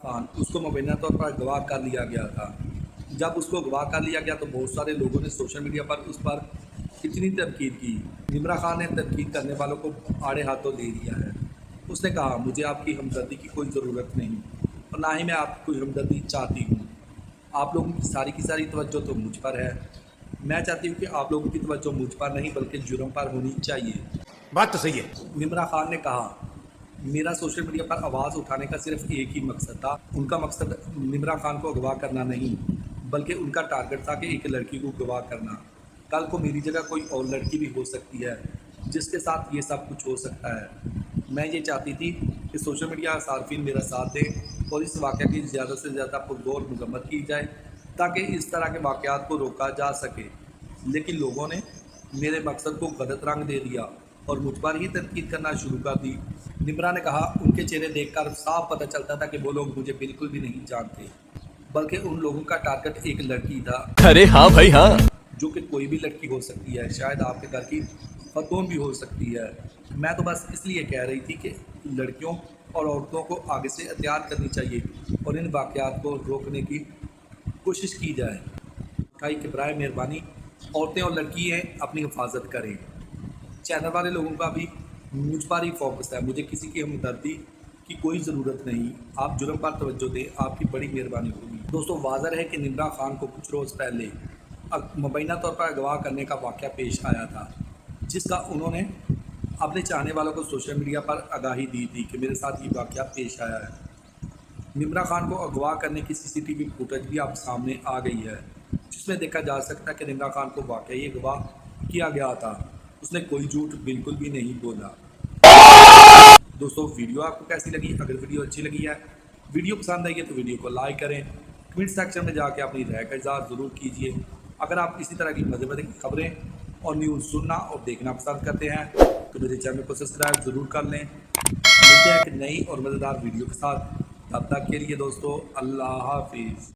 खान, उसको मुबैना तौर पर अगवा कर लिया गया था। जब उसको अगवा कर लिया गया तो बहुत सारे लोगों ने सोशल मीडिया पर उस पर इतनी तनकीद की। निम्रा खान ने तनकीद करने वालों को आड़े हाथों ले लिया है। उसने कहा, मुझे आपकी हमदर्दी की कोई ज़रूरत नहीं और ना ही मैं आपकी कोई हमदर्दी चाहती हूँ। आप लोगों की सारी तवज्जो तो मुझ पर है। मैं चाहती हूँ कि आप लोगों की तवज्जो मुझ पर नहीं बल्कि जुर्म पर होनी चाहिए। बात तो सही है। निम्रा खान ने कहा, मेरा सोशल मीडिया पर आवाज़ उठाने का सिर्फ एक ही मकसद था। उनका मकसद निम्रा खान को अगवा करना नहीं, बल्कि उनका टारगेट था कि एक लड़की को अगवा करना। कल को मेरी जगह कोई और लड़की भी हो सकती है जिसके साथ ये सब कुछ हो सकता है। मैं ये चाहती थी कि सोशल मीडिया सार्फिन मेरा साथ दें और इस वाक़े की ज़्यादा से ज़्यादा पुरज़ोर मज़म्मत की जाए ताकि इस तरह के वाक़यात को रोका जा सके। लेकिन लोगों ने मेरे मकसद को गलत रंग दे दिया और मुझ पर ही तनकीद करना शुरू कर दी। निम्रा ने कहा, उनके चेहरे देखकर साफ पता चलता था कि वो लोग मुझे बिल्कुल भी नहीं जानते, बल्कि उन लोगों का टारगेट एक लड़की था। अरे हाँ भाई हाँ। जो कि कोई भी लड़की हो सकती है, शायद आपके घर की खतून भी हो सकती है। मैं तो बस इसलिए कह रही थी कि लड़कियों और औरतों को आगे से एहतियात करनी चाहिए और इन वाक़यात को रोकने की कोशिश की जाए। कई कि बराए मेहरबानी औरतें और लड़कियाँ अपनी हिफाजत करें। चैनल वाले लोगों का भी मुझ पर ही फोकस है। मुझे किसी की हमदर्दी की कोई ज़रूरत नहीं। आप जुर्म पर तवज्जो दें, आपकी बड़ी मेहरबानी होगी। दोस्तों, वाज़ह है कि निम्रा खान को कुछ रोज़ पहले मुबैना तौर पर अगवा करने का वाक़या पेश आया था, जिसका उन्होंने अपने चाहने वालों को सोशल मीडिया पर आगाही दी थी कि मेरे साथ ये वाक़या पेश आया है। निम्रा खान को अगवा करने की सीसीटीवी फुटेज भी अब सामने आ गई है, जिसमें देखा जा सकता है कि निम्रा खान को वाकई अगवा किया गया था। उसने कोई झूठ बिल्कुल भी नहीं बोला। दोस्तों, वीडियो आपको कैसी लगी? अगर वीडियो अच्छी लगी है, वीडियो पसंद आई है तो वीडियो को लाइक करें। कमेंट सेक्शन में जाके अपनी राय का इज़हार ज़रूर कीजिए। अगर आप इसी तरह की मज़े की खबरें और न्यूज़ सुनना और देखना पसंद करते हैं तो मेरे चैनल को सब्सक्राइब ज़रूर कर लें। मिलते हैं एक नई और मज़ेदार वीडियो के साथ। तब तक के लिए दोस्तों, अल्लाह हाफिज़।